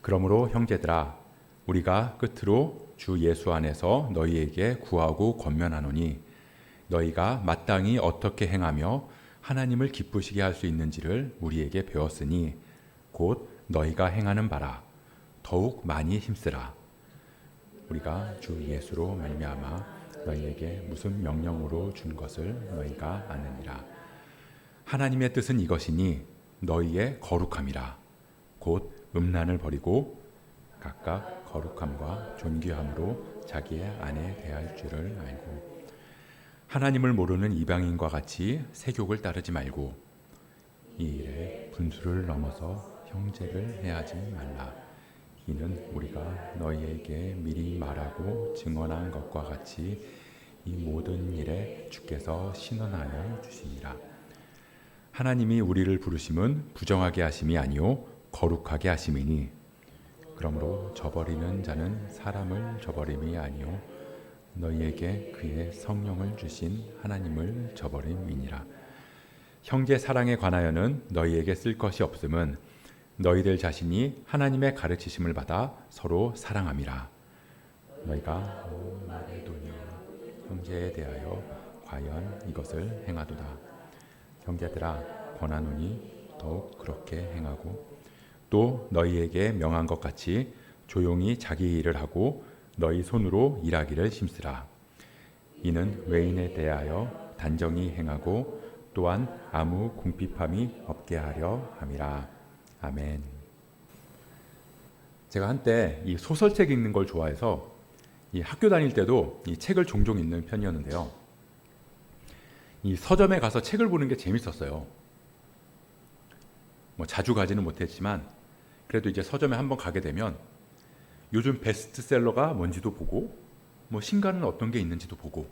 그러므로 형제들아, 우리가 끝으로 주 예수 안에서 너희에게 구하고 권면하노니 너희가 마땅히 어떻게 행하며 하나님을 기쁘시게 할 수 있는지를 우리에게 배웠으니 곧 너희가 행하는 바라 더욱 많이 힘쓰라. 우리가 주 예수로 말미암아 너희에게 무슨 명령으로 준 것을 너희가 아느니라. 하나님의 뜻은 이것이니 너희의 거룩함이라. 곧 음란을 버리고 각각 거룩함과 존귀함으로 자기의 아내 대할 줄을 알고 하나님을 모르는 이방인과 같이 세욕을 따르지 말고 이 일에 분수를 넘어서 형제를 해하지 말라. 이는 우리가 너희에게 미리 말하고 증언한 것과 같이 이 모든 일에 주께서 신원하여 주시니라. 하나님이 우리를 부르심은 부정하게 하심이 아니요 거룩하게 하심이니 그러므로 저버리는 자는 사람을 저버림이 아니요 너희에게 그의 성령을 주신 하나님을 저버림이니라. 형제 사랑에 관하여는 너희에게 쓸 것이 없음은 너희들 자신이 하나님의 가르치심을 받아 서로 사랑함이라. 너희가 마게도냐 형제에 대하여 과연 이것을 행하도다. 형제들아, 권하노니 더욱 그렇게 행하고 또 너희에게 명한 것 같이 조용히 자기 일을 하고 너희 손으로 일하기를 힘쓰라. 이는 외인에 대하여 단정히 행하고 또한 아무 궁핍함이 없게 하려 함이라. 아멘. 제가 한때 이 소설책 읽는 걸 좋아해서 이 학교 다닐 때도 이 책을 종종 읽는 편이었는데요. 이 서점에 가서 책을 보는 게 재밌었어요. 뭐 자주 가지는 못했지만 그래도 이제 서점에 한번 가게 되면 요즘 베스트셀러가 뭔지도 보고 뭐 신간은 어떤 게 있는지도 보고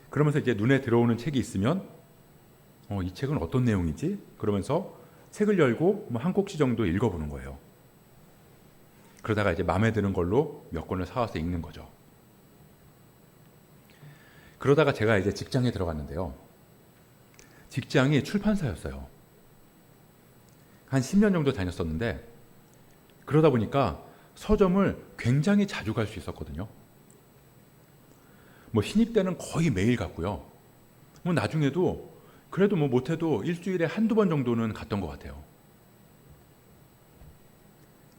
그러면서 이제 눈에 들어오는 책이 있으면 이 책은 어떤 내용이지? 그러면서 책을 열고 뭐 한 꼭지 정도 읽어보는 거예요. 그러다가 이제 마음에 드는 걸로 몇 권을 사와서 읽는 거죠. 그러다가 제가 이제 직장에 들어갔는데요. 직장이 출판사였어요. 한 10년 정도 다녔었는데 그러다 보니까 서점을 굉장히 자주 갈 수 있었거든요. 뭐 신입 때는 거의 매일 갔고요. 뭐 나중에도 그래도 뭐 못해도 일주일에 한두 번 정도는 갔던 것 같아요.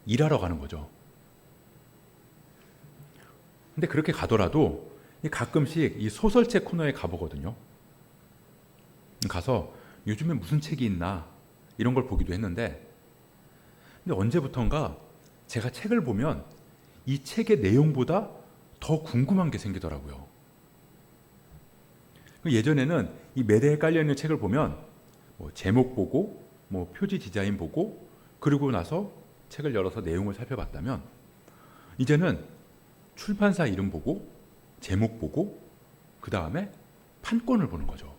일하러 가는 거죠. 근데 그렇게 가더라도 가끔씩 이 소설책 코너에 가보거든요. 가서 요즘에 무슨 책이 있나 이런 걸 보기도 했는데 근데 언제부턴가 제가 책을 보면 이 책의 내용보다 더 궁금한 게 생기더라고요. 예전에는 이 매대에 깔려있는 책을 보면 뭐 제목 보고 뭐 표지 디자인 보고 그리고 나서 책을 열어서 내용을 살펴봤다면 이제는 출판사 이름 보고 제목 보고 그 다음에 판권을 보는 거죠.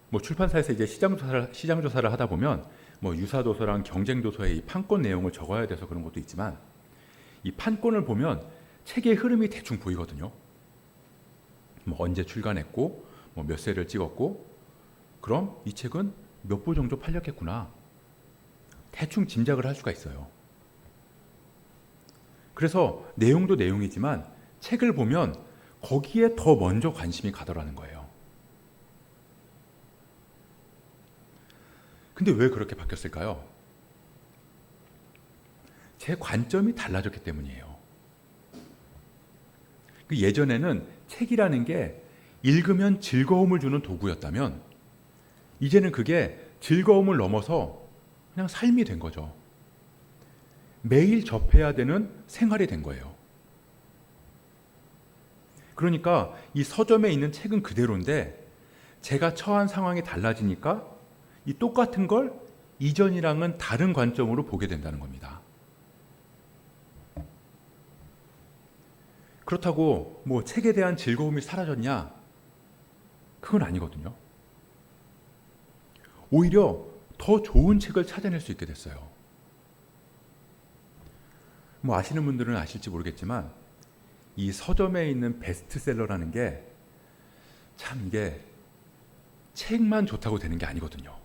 뭐 출판사에서 이제 시장 조사를 하다 보면 뭐 유사도서랑 경쟁도서의 이 판권 내용을 적어야 돼서 그런 것도 있지만 이 판권을 보면 책의 흐름이 대충 보이거든요. 뭐 언제 출간했고 뭐 몇 세를 찍었고 그럼 이 책은 몇 부 정도 팔렸겠구나 대충 짐작을 할 수가 있어요. 그래서 내용도 내용이지만 책을 보면 거기에 더 먼저 관심이 가더라는 거예요. 근데 왜 그렇게 바뀌었을까요? 제 관점이 달라졌기 때문이에요. 예전에는 책이라는 게 읽으면 즐거움을 주는 도구였다면 이제는 그게 즐거움을 넘어서 그냥 삶이 된 거죠. 매일 접해야 되는 생활이 된 거예요. 그러니까 이 서점에 있는 책은 그대로인데 제가 처한 상황이 달라지니까 이 똑같은 걸 이전이랑은 다른 관점으로 보게 된다는 겁니다. 그렇다고 뭐 책에 대한 즐거움이 사라졌냐? 그건 아니거든요. 오히려 더 좋은 책을 찾아낼 수 있게 됐어요. 뭐 아시는 분들은 아실지 모르겠지만 이 서점에 있는 베스트셀러라는 게 참 이게 책만 좋다고 되는 게 아니거든요.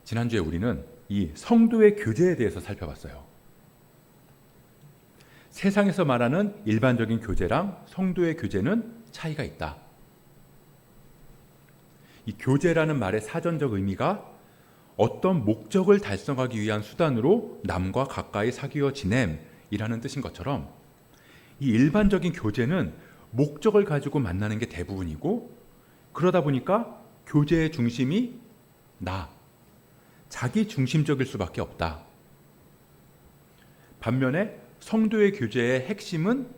지난주에 우리는 이 성도의 교제에 대해서 살펴봤어요. 세상에서 말하는 일반적인 교제랑 성도의 교제는 차이가 있다. 이 교제라는 말의 사전적 의미가 어떤 목적을 달성하기 위한 수단으로 남과 가까이 사귀어 지냄이라는 뜻인 것처럼 이 일반적인 교제는 목적을 가지고 만나는 게 대부분이고, 그러다 보니까 교제의 중심이 자기 중심적일 수밖에 없다. 반면에 성도의 교제의 핵심은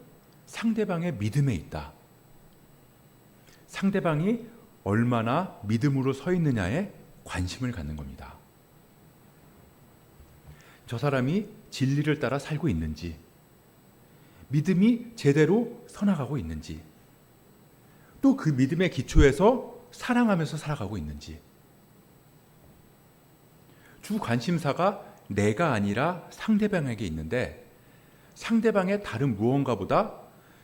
상대방의 믿음에 있다. 상대방이 얼마나 믿음으로 서 있느냐에 관심을 갖는 겁니다. 저 사람이 진리를 따라 살고 있는지, 믿음이 제대로 서나가고 있는지, 또 그 믿음의 기초에서 사랑하면서 살아가고 있는지. 주 관심사가 내가 아니라 상대방에게 있는데, 상대방의 다른 무언가보다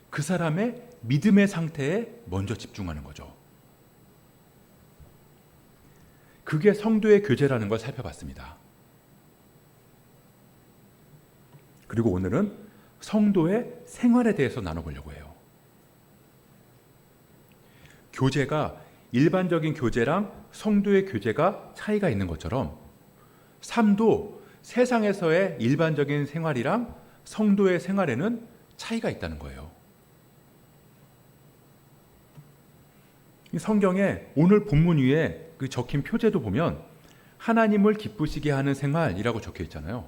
그 사람의 믿음의 상태에 먼저 집중하는 거죠. 그게 성도의 교제라는 걸 살펴봤습니다. 그리고 오늘은 성도의 생활에 대해서 나눠보려고 해요. 교제가 일반적인 교제랑 성도의 교제가 차이가 있는 것처럼 삶도 세상에서의 일반적인 생활이랑 성도의 생활에는 차이가 있다는 거예요. 성경에 오늘 본문 위에 그 적힌 표제도 보면 하나님을 기쁘시게 하는 생활이라고 적혀 있잖아요.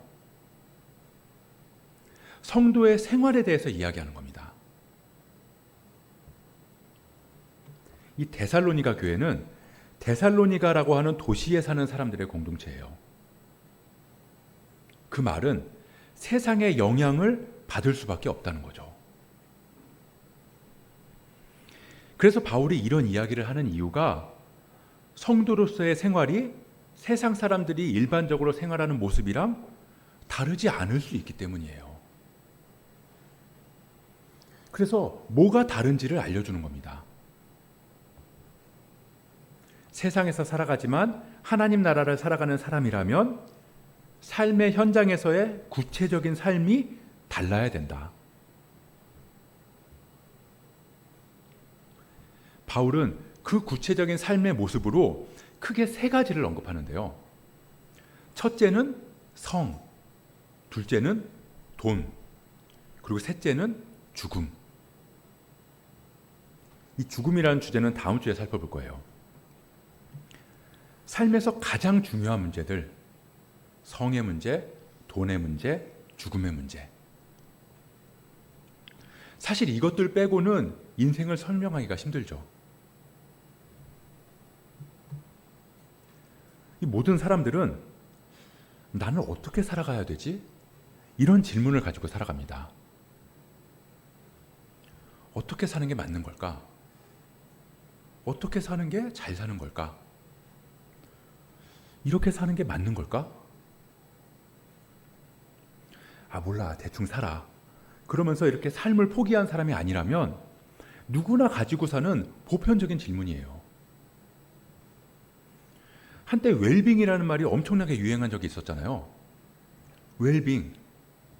성도의 생활에 대해서 이야기하는 겁니다. 이 데살로니가 교회는 데살로니가라고 하는 도시에 사는 사람들의 공동체예요. 그 말은 세상의 영향을 받을 수밖에 없다는 거죠. 그래서 바울이 이런 이야기를 하는 이유가 성도로서의 생활이 세상 사람들이 일반적으로 생활하는 모습이랑 다르지 않을 수 있기 때문이에요. 그래서 뭐가 다른지를 알려주는 겁니다. 세상에서 살아가지만 하나님 나라를 살아가는 사람이라면 삶의 현장에서의 구체적인 삶이 달라야 된다. 바울은 그 구체적인 삶의 모습으로 크게 세 가지를 언급하는데요. 첫째는 성, 둘째는 돈, 그리고 셋째는 죽음. 이 죽음이라는 주제는 다음 주에 살펴볼 거예요. 삶에서 가장 중요한 문제들, 성의 문제, 돈의 문제, 죽음의 문제. 사실 이것들 빼고는 인생을 설명하기가 힘들죠. 이 모든 사람들은 나는 어떻게 살아가야 되지? 이런 질문을 가지고 살아갑니다. 어떻게 사는 게 맞는 걸까? 어떻게 사는 게 잘 사는 걸까? 이렇게 사는 게 맞는 걸까? 몰라, 대충 살아. 그러면서 이렇게 삶을 포기한 사람이 아니라면 누구나 가지고 사는 보편적인 질문이에요. 한때 웰빙이라는 말이 엄청나게 유행한 적이 있었잖아요. 웰빙,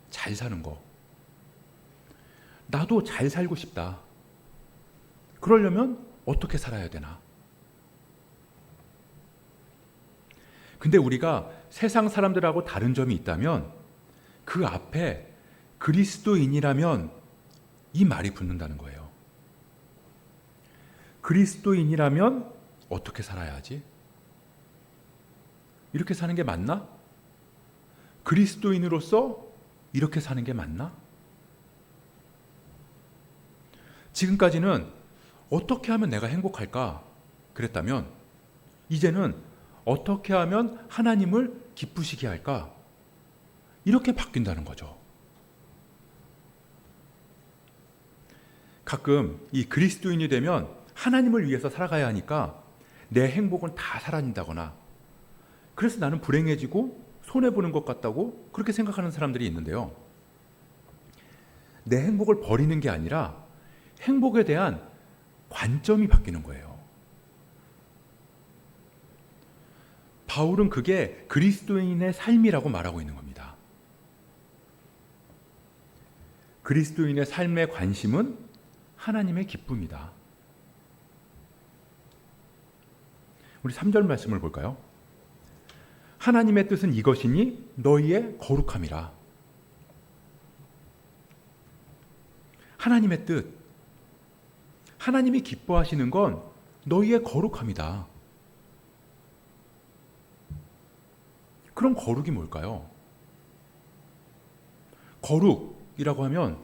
잘 사는 거. 나도 잘 살고 싶다. 그러려면 어떻게 살아야 되나? 근데 우리가 세상 사람들하고 다른 점이 있다면 그 앞에 그리스도인이라면 이 말이 붙는다는 거예요. 그리스도인이라면 어떻게 살아야 하지? 이렇게 사는 게 맞나? 그리스도인으로서 이렇게 사는 게 맞나? 지금까지는 어떻게 하면 내가 행복할까? 그랬다면 이제는 어떻게 하면 하나님을 기쁘시게 할까? 이렇게 바뀐다는 거죠. 가끔 이 그리스도인이 되면 하나님을 위해서 살아가야 하니까 내 행복은 다 사라진다거나, 그래서 나는 불행해지고 손해보는 것 같다고 그렇게 생각하는 사람들이 있는데요. 내 행복을 버리는 게 아니라 행복에 대한 관점이 바뀌는 거예요. 바울은 그게 그리스도인의 삶이라고 말하고 있는 겁니다. 그리스도인의 삶의 관심은 하나님의 기쁨이다. 우리 3절 말씀을 볼까요? 하나님의 뜻은 이것이니 너희의 거룩함이라. 하나님의 뜻, 하나님이 기뻐하시는 건 너희의 거룩함이다. 그럼 거룩이 뭘까요? 거룩이라고 하면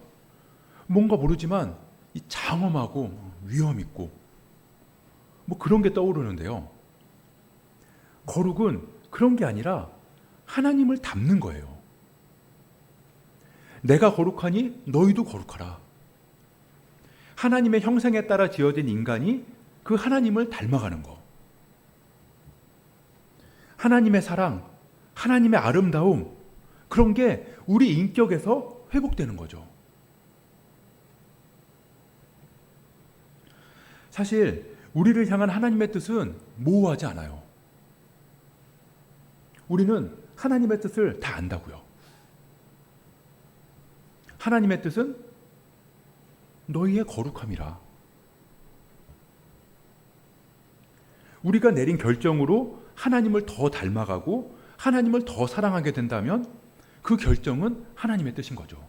뭔가 모르지만 이 장엄하고 위험 있고 뭐 그런 게 떠오르는데요. 거룩은 그런 게 아니라 하나님을 닮는 거예요. 내가 거룩하니 너희도 거룩하라. 하나님의 형상에 따라 지어진 인간이 그 하나님을 닮아가는 거. 하나님의 사랑, 하나님의 아름다움, 그런 게 우리 인격에서 회복되는 거죠. 사실 우리를 향한 하나님의 뜻은 모호하지 않아요. 우리는 하나님의 뜻을 다 안다고요. 하나님의 뜻은 너희의 거룩함이라. 우리가 내린 결정으로 하나님을 더 닮아가고 하나님을 더 사랑하게 된다면 그 결정은 하나님의 뜻인 거죠.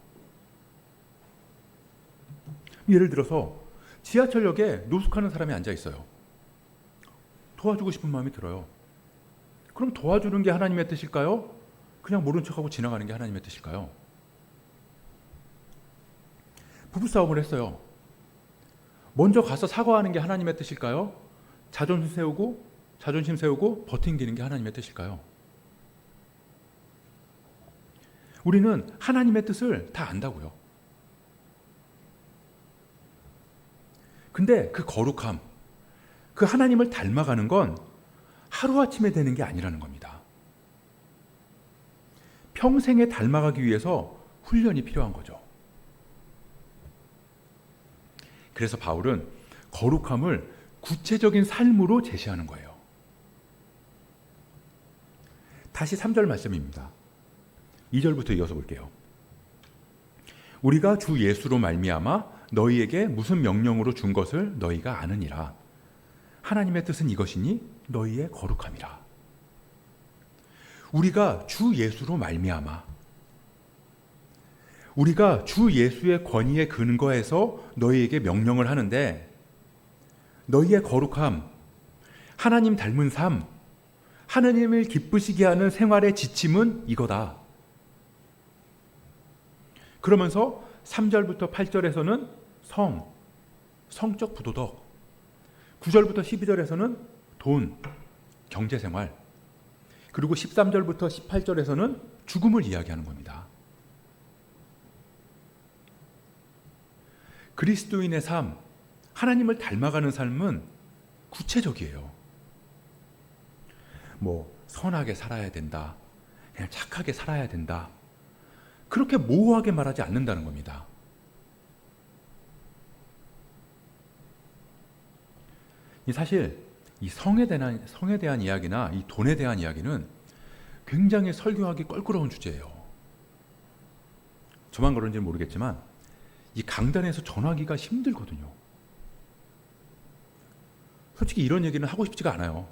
예를 들어서 지하철역에 노숙하는 사람이 앉아 있어요. 도와주고 싶은 마음이 들어요. 그럼 도와주는 게 하나님의 뜻일까요? 그냥 모른 척하고 지나가는 게 하나님의 뜻일까요? 부부싸움을 했어요. 먼저 가서 사과하는 게 하나님의 뜻일까요? 자존심 세우고 버팅기는 게 하나님의 뜻일까요? 우리는 하나님의 뜻을 다 안다고요. 근데 그 거룩함, 그 하나님을 닮아가는 건 하루아침에 되는 게 아니라는 겁니다. 평생에 닮아가기 위해서 훈련이 필요한 거죠. 그래서 바울은 거룩함을 구체적인 삶으로 제시하는 거예요. 다시 3절 말씀입니다. 2절부터 이어서 볼게요. 우리가 주 예수로 말미암아 너희에게 무슨 명령으로 준 것을 너희가 아느니라. 하나님의 뜻은 이것이니 너희의 거룩함이라. 우리가 주 예수로 말미암아, 우리가 주 예수의 권위에 근거해서 너희에게 명령을 하는데 너희의 거룩함, 하나님 닮은 삶, 하나님을 기쁘시게 하는 생활의 지침은 이거다. 그러면서 3절부터 8절에서는 성적 부도덕, 9절부터 12절에서는 돈, 경제생활, 그리고 13절부터 18절에서는 죽음을 이야기하는 겁니다. 그리스도인의 삶, 하나님을 닮아가는 삶은 구체적이에요. 선하게 살아야 된다, 그냥 착하게 살아야 된다, 그렇게 모호하게 말하지 않는다는 겁니다. 사실 이 성에 대한 이야기나 이 돈에 대한 이야기는 굉장히 설교하기 껄끄러운 주제예요. 저만 그런지는 모르겠지만 이 강단에서 전하기가 힘들거든요. 솔직히 이런 얘기는 하고 싶지가 않아요.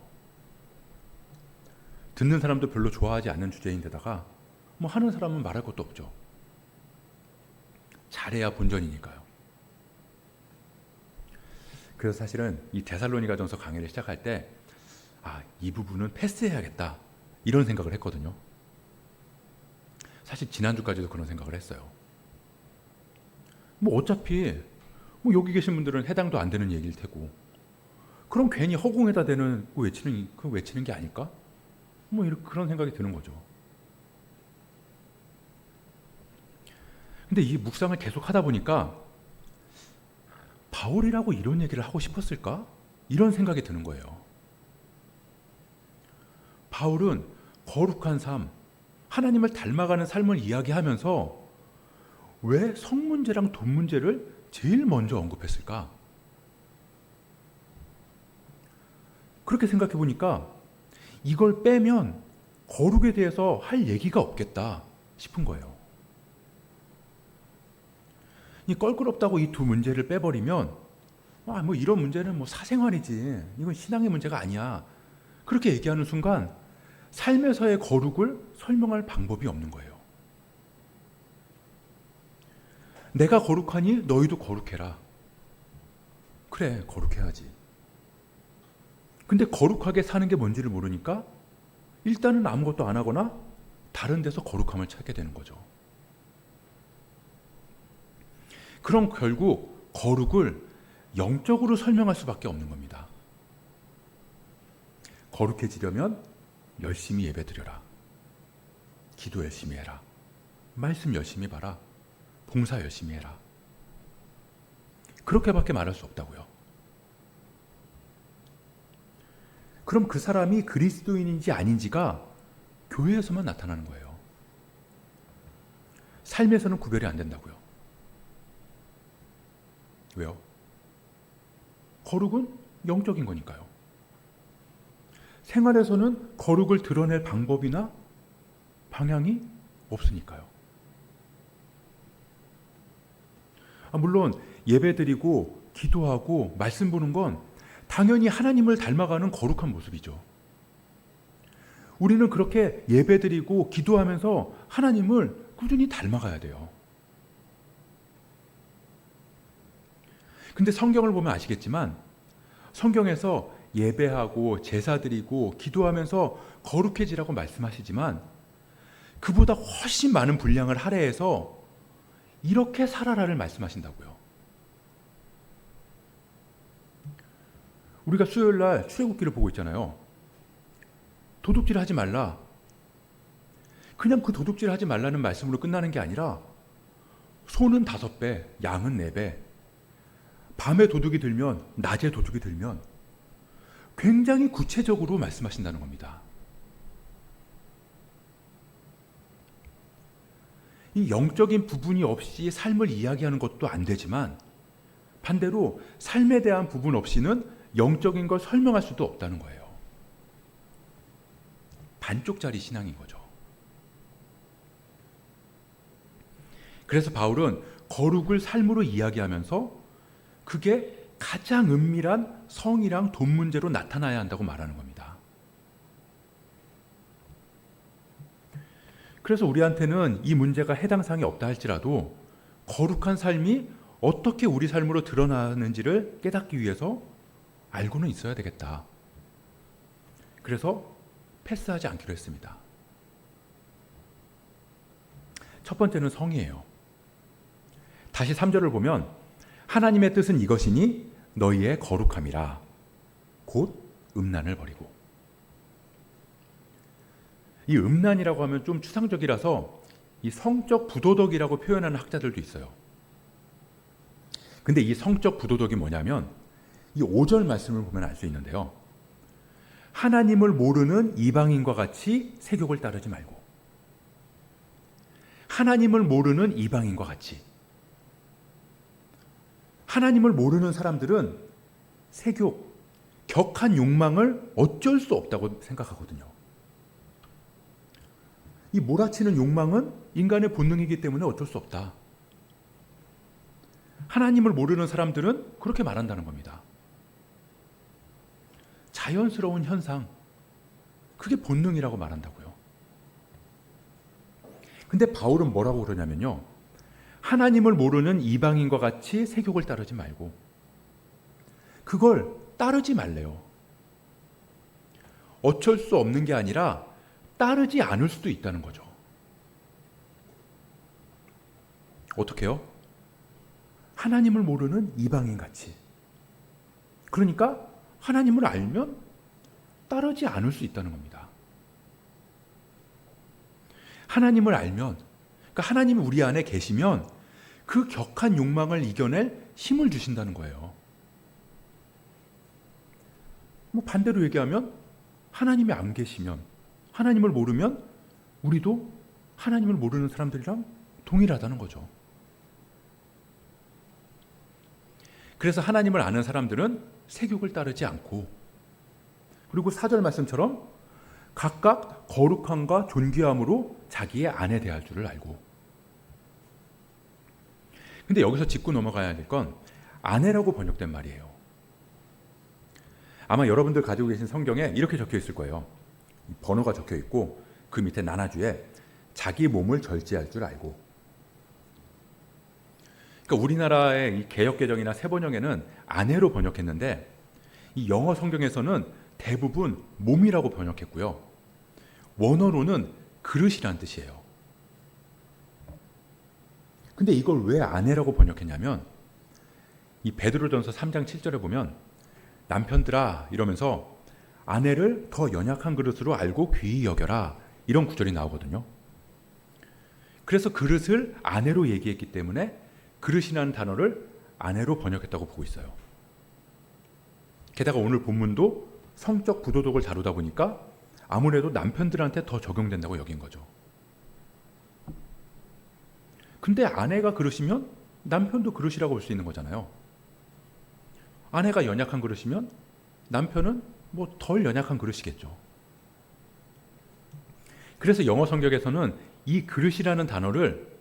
듣는 사람도 별로 좋아하지 않는 주제인데다가 하는 사람은 말할 것도 없죠. 잘해야 본전이니까요. 그래서 사실은 이 데살로니가전서 강의를 시작할 때 이 부분은 패스해야겠다 이런 생각을 했거든요. 사실 지난주까지도 그런 생각을 했어요. 어차피 여기 계신 분들은 해당도 안 되는 얘기일 테고, 그럼 괜히 허공에다 대는 외치는 게 아닐까? 그런 생각이 드는 거죠. 근데 이 묵상을 계속 하다 보니까 바울이라고 이런 얘기를 하고 싶었을까? 이런 생각이 드는 거예요. 바울은 거룩한 삶, 하나님을 닮아가는 삶을 이야기하면서 왜 성 문제랑 돈 문제를 제일 먼저 언급했을까? 그렇게 생각해 보니까 이걸 빼면 거룩에 대해서 할 얘기가 없겠다 싶은 거예요. 이 껄끄럽다고 이 두 문제를 빼버리면 뭐 이런 문제는 뭐 사생활이지, 이건 신앙의 문제가 아니야, 그렇게 얘기하는 순간 삶에서의 거룩을 설명할 방법이 없는 거예요. 내가 거룩하니 너희도 거룩해라. 그래, 거룩해야지. 근데 거룩하게 사는 게 뭔지를 모르니까 일단은 아무것도 안 하거나 다른 데서 거룩함을 찾게 되는 거죠. 그럼 결국 거룩을 영적으로 설명할 수밖에 없는 겁니다. 거룩해지려면 열심히 예배드려라, 기도 열심히 해라, 말씀 열심히 봐라, 봉사 열심히 해라. 그렇게밖에 말할 수 없다고요. 그럼 그 사람이 그리스도인인지 아닌지가 교회에서만 나타나는 거예요. 삶에서는 구별이 안 된다고요. 왜요? 거룩은 영적인 거니까요. 생활에서는 거룩을 드러낼 방법이나 방향이 없으니까요. 물론 예배드리고 기도하고 말씀 보는 건 당연히 하나님을 닮아가는 거룩한 모습이죠. 우리는 그렇게 예배드리고 기도하면서 하나님을 꾸준히 닮아가야 돼요. 근데 성경을 보면 아시겠지만 성경에서 예배하고 제사 드리고 기도하면서 거룩해지라고 말씀하시지만 그보다 훨씬 많은 분량을 할애해서 이렇게 살아라를 말씀하신다고요. 우리가 수요일 날 출애굽기를 보고 있잖아요. 도둑질 하지 말라. 그냥 그 도둑질 하지 말라는 말씀으로 끝나는 게 아니라 소는 5배, 양은 4배, 밤에 도둑이 들면, 낮에 도둑이 들면 굉장히 구체적으로 말씀하신다는 겁니다. 이 영적인 부분이 없이 삶을 이야기하는 것도 안 되지만 반대로 삶에 대한 부분 없이는 영적인 걸 설명할 수도 없다는 거예요. 반쪽짜리 신앙인 거죠. 그래서 바울은 거룩을 삶으로 이야기하면서 그게 가장 은밀한 성이랑 돈 문제로 나타나야 한다고 말하는 겁니다. 그래서 우리한테는 이 문제가 해당 사항이 없다 할지라도 거룩한 삶이 어떻게 우리 삶으로 드러나는지를 깨닫기 위해서 알고는 있어야 되겠다. 그래서 패스하지 않기로 했습니다. 첫 번째는 성이에요. 다시 3절을 보면 하나님의 뜻은 이것이니 너희의 거룩함이라 곧 음란을 버리고. 이 음란이라고 하면 좀 추상적이라서 이 성적 부도덕이라고 표현하는 학자들도 있어요. 근데 이 성적 부도덕이 뭐냐면 이 5절 말씀을 보면 알 수 있는데요. 하나님을 모르는 이방인과 같이 세욕을 따르지 말고. 하나님을 모르는 이방인과 같이. 하나님을 모르는 사람들은 세욕, 격한 욕망을 어쩔 수 없다고 생각하거든요. 이 몰아치는 욕망은 인간의 본능이기 때문에 어쩔 수 없다. 하나님을 모르는 사람들은 그렇게 말한다는 겁니다. 자연스러운 현상, 그게 본능이라고 말한다고요. 근데 바울은 뭐라고 그러냐면요. 하나님을 모르는 이방인과 같이 세욕을 따르지 말고 그걸 따르지 말래요. 어쩔 수 없는 게 아니라 따르지 않을 수도 있다는 거죠. 어떻게요? 하나님을 모르는 이방인 같이. 그러니까 하나님을 알면 따르지 않을 수 있다는 겁니다. 하나님을 알면, 그러니까 하나님이 우리 안에 계시면 그 격한 욕망을 이겨낼 힘을 주신다는 거예요. 반대로 얘기하면 하나님이 안 계시면, 하나님을 모르면 우리도 하나님을 모르는 사람들이랑 동일하다는 거죠. 그래서 하나님을 아는 사람들은 세욕을 따르지 않고, 그리고 4절 말씀처럼 각각 거룩함과 존귀함으로 자기의 아내 대할 줄을 알고. 근데 여기서 짚고 넘어가야 될 건 아내라고 번역된 말이에요. 아마 여러분들 가지고 계신 성경에 이렇게 적혀 있을 거예요. 번호가 적혀 있고 그 밑에 나나주에 자기 몸을 절제할 줄 알고. 그러니까 우리나라의 이 개역개정이나 새번역에는 아내로 번역했는데 이 영어 성경에서는 대부분 몸이라고 번역했고요. 원어로는 그릇이란 뜻이에요. 근데 이걸 왜 아내라고 번역했냐면 이 베드로전서 3장 7절에 보면 남편들아 이러면서 아내를 더 연약한 그릇으로 알고 귀히 여겨라 이런 구절이 나오거든요. 그래서 그릇을 아내로 얘기했기 때문에 그릇이라는 단어를 아내로 번역했다고 보고 있어요. 게다가 오늘 본문도 성적 부도덕을 다루다 보니까 아무래도 남편들한테 더 적용된다고 여긴 거죠. 근데 아내가 그릇이면 남편도 그릇이라고 볼 수 있는 거잖아요. 아내가 연약한 그릇이면 남편은 뭐 덜 연약한 그릇이겠죠. 그래서 영어 성경에서는 이 그릇이라는 단어를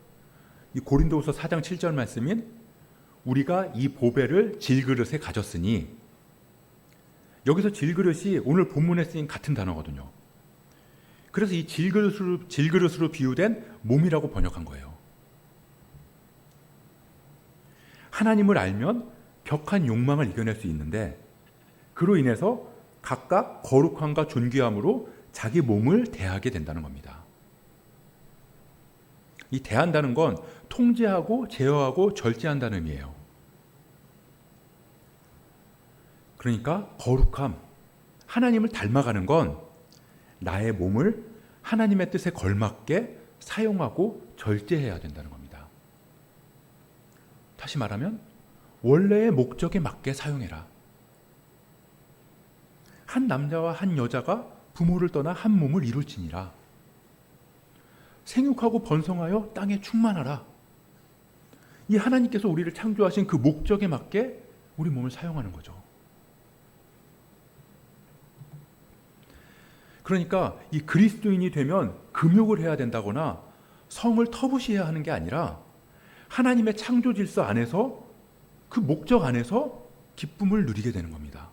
이 고린도후서 4장 7절 말씀인 우리가 이 보배를 질그릇에 가졌으니, 여기서 질그릇이 오늘 본문에 쓰인 같은 단어거든요. 그래서 이 질그릇으로 비유된 몸이라고 번역한 거예요. 하나님을 알면 격한 욕망을 이겨낼 수 있는데 그로 인해서 각각 거룩함과 존귀함으로 자기 몸을 대하게 된다는 겁니다. 이 대한다는 건 통제하고 제어하고 절제한다는 의미예요. 그러니까 거룩함, 하나님을 닮아가는 건 나의 몸을 하나님의 뜻에 걸맞게 사용하고 절제해야 된다는 겁니다. 다시 말하면 원래의 목적에 맞게 사용해라. 한 남자와 한 여자가 부모를 떠나 한 몸을 이룰지니라. 생육하고 번성하여 땅에 충만하라. 이 하나님께서 우리를 창조하신 그 목적에 맞게 우리 몸을 사용하는 거죠. 그러니까 이 그리스도인이 되면 금욕을 해야 된다거나 성을 터부시해야 하는 게 아니라 하나님의 창조 질서 안에서 그 목적 안에서 기쁨을 누리게 되는 겁니다.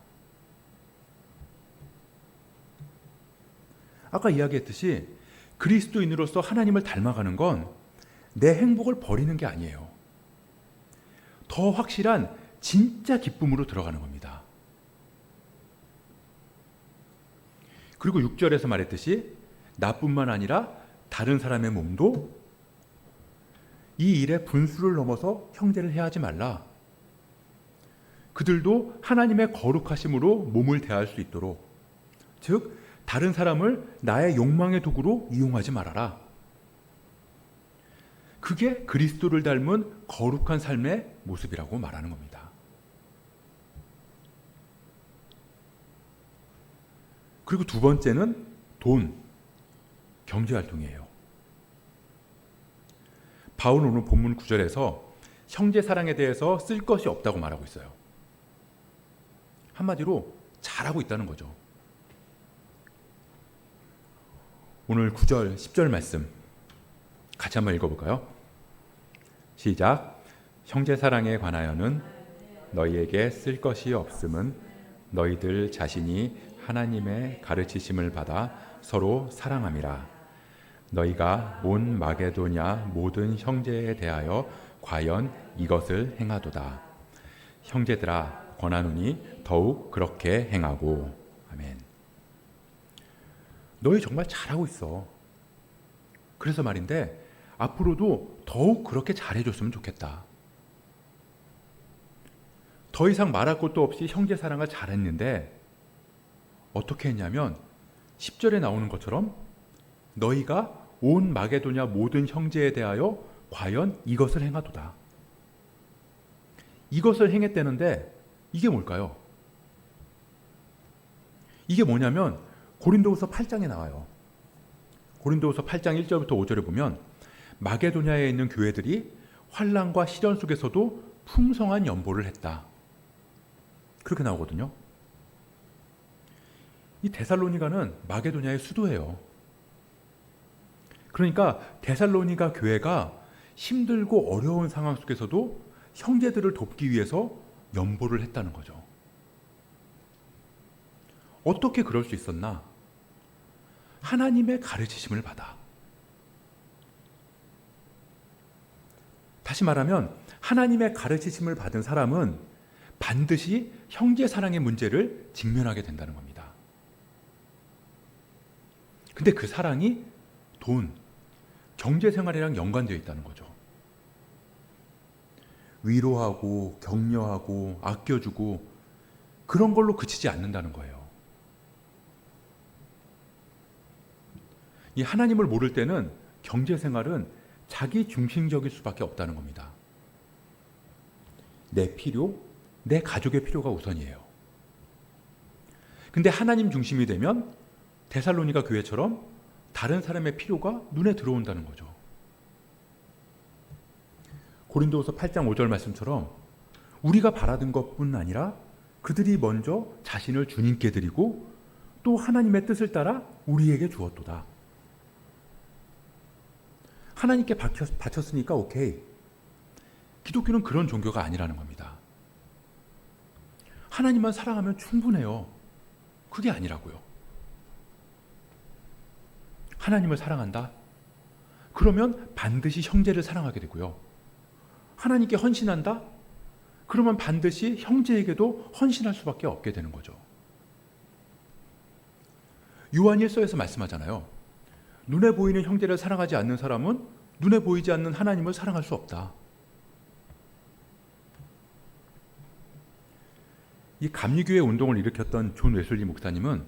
아까 이야기했듯이 그리스도인으로서 하나님을 닮아가는 건 내 행복을 버리는 게 아니에요. 더 확실한 진짜 기쁨으로 들어가는 겁니다. 그리고 6절에서 말했듯이 나뿐만 아니라 다른 사람의 몸도 이 일의 분수를 넘어서 형제를 해하지 말라. 그들도 하나님의 거룩하심으로 몸을 대할 수 있도록, 즉 다른 사람을 나의 욕망의 도구로 이용하지 말아라. 그게 그리스도를 닮은 거룩한 삶의 모습이라고 말하는 겁니다. 그리고 두 번째는 돈, 경제활동이에요. 바울은 오늘 본문 9절에서 형제 사랑에 대해서 쓸 것이 없다고 말하고 있어요. 한마디로 잘하고 있다는 거죠. 오늘 9절, 10절 말씀 같이 한번 읽어볼까요? 시작. 형제 사랑에 관하여는 너희에게 쓸 것이 없음은 너희들 자신이 하나님의 가르치심을 받아 서로 사랑함이라. 너희가 온 마게도냐 모든 형제에 대하여 과연 이것을 행하도다. 형제들아 권하노니 더욱 그렇게 행하고. 아멘. 너희 정말 잘하고 있어. 그래서 말인데 앞으로도 더욱 그렇게 잘해줬으면 좋겠다. 더 이상 말할 것도 없이 형제 사랑을 잘했는데 어떻게 했냐면 10절에 나오는 것처럼 너희가 온 마게도냐 모든 형제에 대하여 과연 이것을 행하도다. 이것을 행했다는데 이게 뭘까요? 이게 뭐냐면 고린도후서 8장에 나와요. 고린도후서 8장 1절부터 5절에 보면 마게도냐에 있는 교회들이 환난과 시련 속에서도 풍성한 연보를 했다. 그렇게 나오거든요. 이 데살로니가는 마게도냐의 수도예요. 그러니까 데살로니가 교회가 힘들고 어려운 상황 속에서도 형제들을 돕기 위해서 연보를 했다는 거죠. 어떻게 그럴 수 있었나? 하나님의 가르치심을 받아. 다시 말하면 하나님의 가르치심을 받은 사람은 반드시 형제 사랑의 문제를 직면하게 된다는 겁니다. 근데 그 사랑이 돈, 경제 생활이랑 연관되어 있다는 거죠. 위로하고 격려하고 아껴주고 그런 걸로 그치지 않는다는 거예요. 이 하나님을 모를 때는 경제 생활은 자기 중심적일 수밖에 없다는 겁니다. 내 필요, 내 가족의 필요가 우선이에요. 근데 하나님 중심이 되면 데살로니가 교회처럼 다른 사람의 필요가 눈에 들어온다는 거죠. 고린도후서 8장 5절 말씀처럼 우리가 바라던 것뿐 아니라 그들이 먼저 자신을 주님께 드리고 또 하나님의 뜻을 따라 우리에게 주었도다. 하나님께 바쳤으니까 오케이. 기독교는 그런 종교가 아니라는 겁니다. 하나님만 사랑하면 충분해요. 그게 아니라고요. 하나님을 사랑한다? 그러면 반드시 형제를 사랑하게 되고요. 하나님께 헌신한다? 그러면 반드시 형제에게도 헌신할 수밖에 없게 되는 거죠. 요한 1서에서 말씀하잖아요. 눈에 보이는 형제를 사랑하지 않는 사람은 눈에 보이지 않는 하나님을 사랑할 수 없다. 이 감리교회 운동을 일으켰던 존 웨슬리 목사님은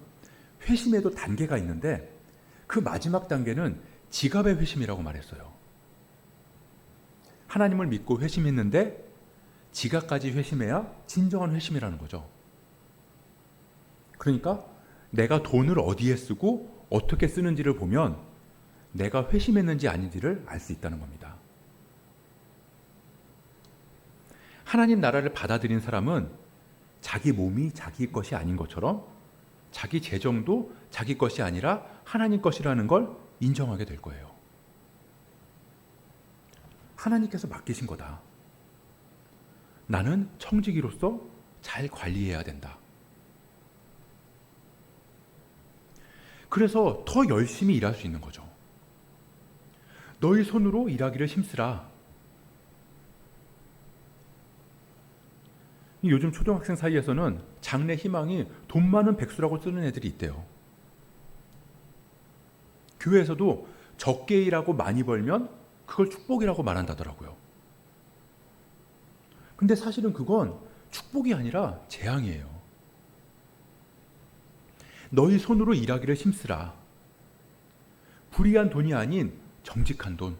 회심에도 단계가 있는데 그 마지막 단계는 지갑의 회심이라고 말했어요. 하나님을 믿고 회심했는데 지갑까지 회심해야 진정한 회심이라는 거죠. 그러니까 내가 돈을 어디에 쓰고 어떻게 쓰는지를 보면 내가 회심했는지 아닌지를 알 수 있다는 겁니다. 하나님 나라를 받아들인 사람은 자기 몸이 자기 것이 아닌 것처럼 자기 재정도 자기 것이 아니라 하나님 것이라는 걸 인정하게 될 거예요. 하나님께서 맡기신 거다. 나는 청지기로서 잘 관리해야 된다. 그래서 더 열심히 일할 수 있는 거죠. 너희 손으로 일하기를 힘쓰라. 요즘 초등학생 사이에서는 장래 희망이 돈 많은 백수라고 쓰는 애들이 있대요. 교회에서도 적게 일하고 많이 벌면 그걸 축복이라고 말한다더라고요. 근데 사실은 그건 축복이 아니라 재앙이에요. 너희 손으로 일하기를 힘쓰라. 불의한 돈이 아닌 정직한 돈,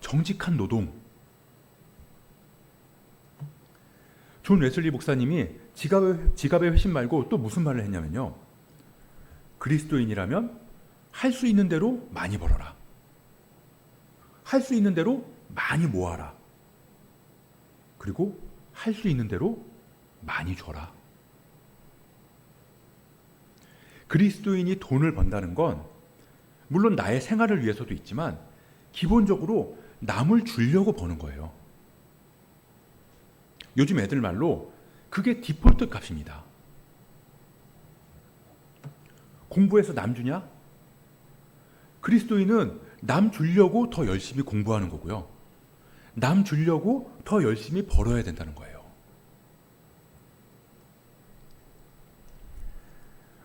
정직한 노동. 존 웨슬리 목사님이 지갑의 회심 말고 또 무슨 말을 했냐면요. 그리스도인이라면 할 수 있는 대로 많이 벌어라. 할 수 있는 대로 많이 모아라. 그리고 할 수 있는 대로 많이 줘라. 그리스도인이 돈을 번다는 건 물론 나의 생활을 위해서도 있지만 기본적으로 남을 주려고 버는 거예요. 요즘 애들 말로 그게 디폴트 값입니다. 공부해서 남 주냐? 그리스도인은 남 주려고 더 열심히 공부하는 거고요. 남 주려고 더 열심히 벌어야 된다는 거예요.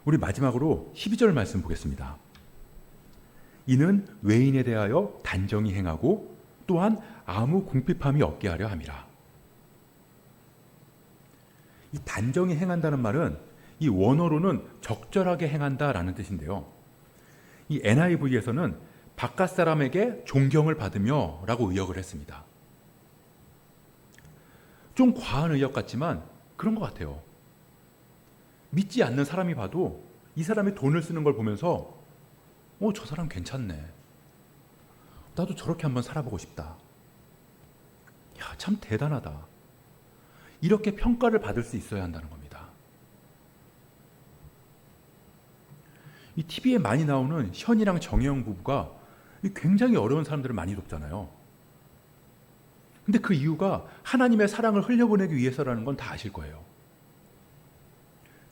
우리 마지막으로 12절 말씀 보겠습니다. 이는 외인에 대하여 단정히 행하고 또한 아무 궁핍함이 없게 하려 함이라. 이 단정히 행한다는 말은 이 원어로는 적절하게 행한다라는 뜻인데요. 이 NIV에서는 바깥 사람에게 존경을 받으며 라고 의역을 했습니다. 좀 과한 의역 같지만 그런 것 같아요. 믿지 않는 사람이 봐도 이 사람이 돈을 쓰는 걸 보면서 저 사람 괜찮네. 나도 저렇게 한번 살아보고 싶다. 야, 참 대단하다. 이렇게 평가를 받을 수 있어야 한다는 겁니다. 이 TV에 많이 나오는 현이랑 정혜영 부부가 굉장히 어려운 사람들을 많이 돕잖아요. 근데 그 이유가 하나님의 사랑을 흘려보내기 위해서라는 건 다 아실 거예요.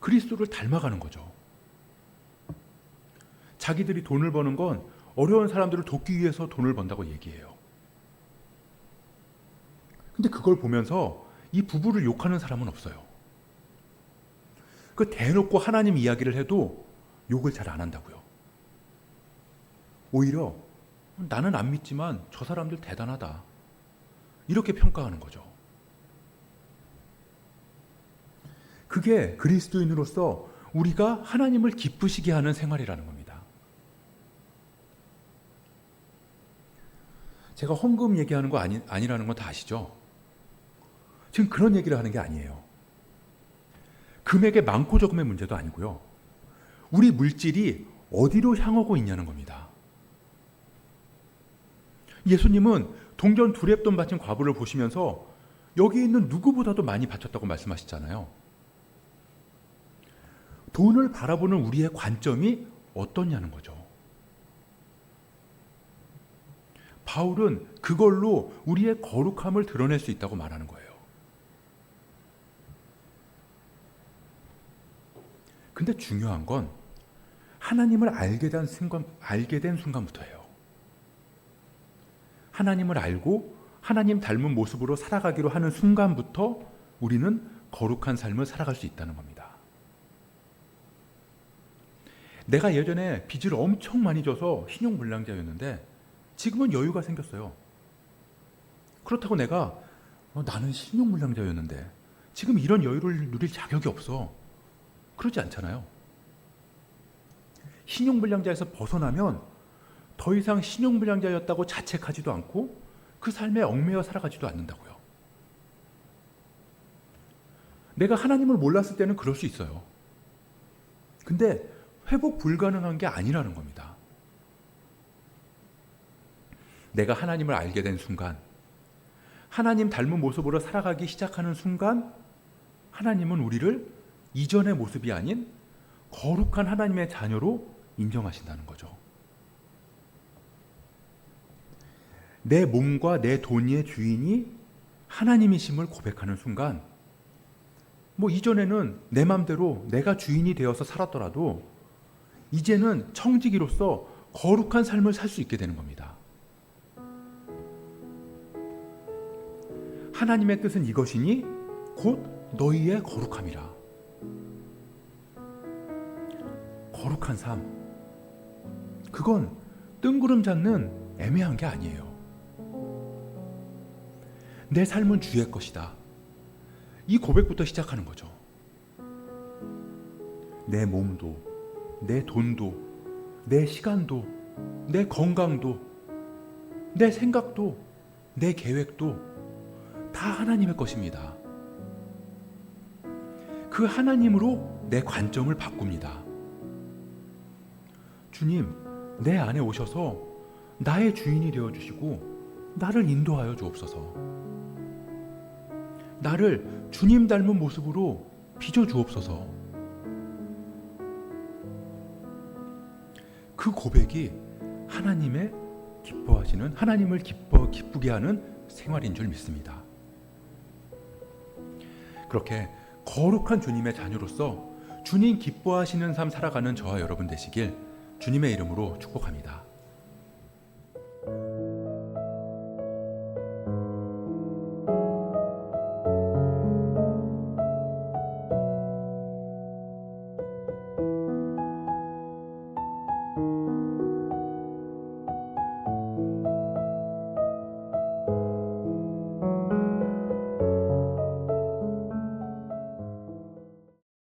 그리스도를 닮아가는 거죠. 자기들이 돈을 버는 건 어려운 사람들을 돕기 위해서 돈을 번다고 얘기해요. 근데 그걸 보면서 이 부부를 욕하는 사람은 없어요. 그 대놓고 하나님 이야기를 해도 욕을 잘 안 한다고요. 오히려 나는 안 믿지만 저 사람들 대단하다, 이렇게 평가하는 거죠. 그게 그리스도인으로서 우리가 하나님을 기쁘시게 하는 생활이라는 겁니다. 제가 헌금 얘기하는 거 아니라는 건 다 아시죠? 지금 그런 얘기를 하는 게 아니에요. 금액의 많고 적음의 문제도 아니고요. 우리 물질이 어디로 향하고 있냐는 겁니다. 예수님은 동전 두렙돈 바친 과부를 보시면서 여기 있는 누구보다도 많이 바쳤다고 말씀하셨잖아요. 돈을 바라보는 우리의 관점이 어떠냐는 거죠. 바울은 그걸로 우리의 거룩함을 드러낼 수 있다고 말하는 거예요. 근데 중요한 건 하나님을 알게 된 순간부터예요. 하나님을 알고 하나님 닮은 모습으로 살아가기로 하는 순간부터 우리는 거룩한 삶을 살아갈 수 있다는 겁니다. 내가 예전에 빚을 엄청 많이 져서 신용불량자였는데 지금은 여유가 생겼어요. 그렇다고 내가 나는 신용불량자였는데 지금 이런 여유를 누릴 자격이 없어, 그러지 않잖아요. 신용불량자에서 벗어나면 더 이상 신용불량자였다고 자책하지도 않고 그 삶에 얽매여 살아가지도 않는다고요. 내가 하나님을 몰랐을 때는 그럴 수 있어요. 근데 회복 불가능한 게 아니라는 겁니다. 내가 하나님을 알게 된 순간, 하나님 닮은 모습으로 살아가기 시작하는 순간, 하나님은 우리를 이전의 모습이 아닌 거룩한 하나님의 자녀로 인정하신다는 거죠. 내 몸과 내 돈의 주인이 하나님이심을 고백하는 순간, 이전에는 내 맘대로 내가 주인이 되어서 살았더라도 이제는 청지기로서 거룩한 삶을 살 수 있게 되는 겁니다. 하나님의 뜻은 이것이니 곧 너희의 거룩함이라. 거룩한 삶, 그건 뜬구름 잡는 애매한 게 아니에요. 내 삶은 주의 것이다, 이 고백부터 시작하는 거죠. 내 몸도, 내 돈도, 내 시간도, 내 건강도, 내 생각도, 내 계획도 다 하나님의 것입니다. 그 하나님으로 내 관점을 바꿉니다. 주님, 내 안에 오셔서 나의 주인이 되어주시고 나를 인도하여 주옵소서. 나를 주님 닮은 모습으로 빚어주옵소서. 그 고백이 하나님의 기뻐하시는, 하나님을 기쁘게 하는 생활인 줄 믿습니다. 그렇게 거룩한 주님의 자녀로서 주님 기뻐하시는 삶 살아가는 저와 여러분 되시길 주님의 이름으로 축복합니다.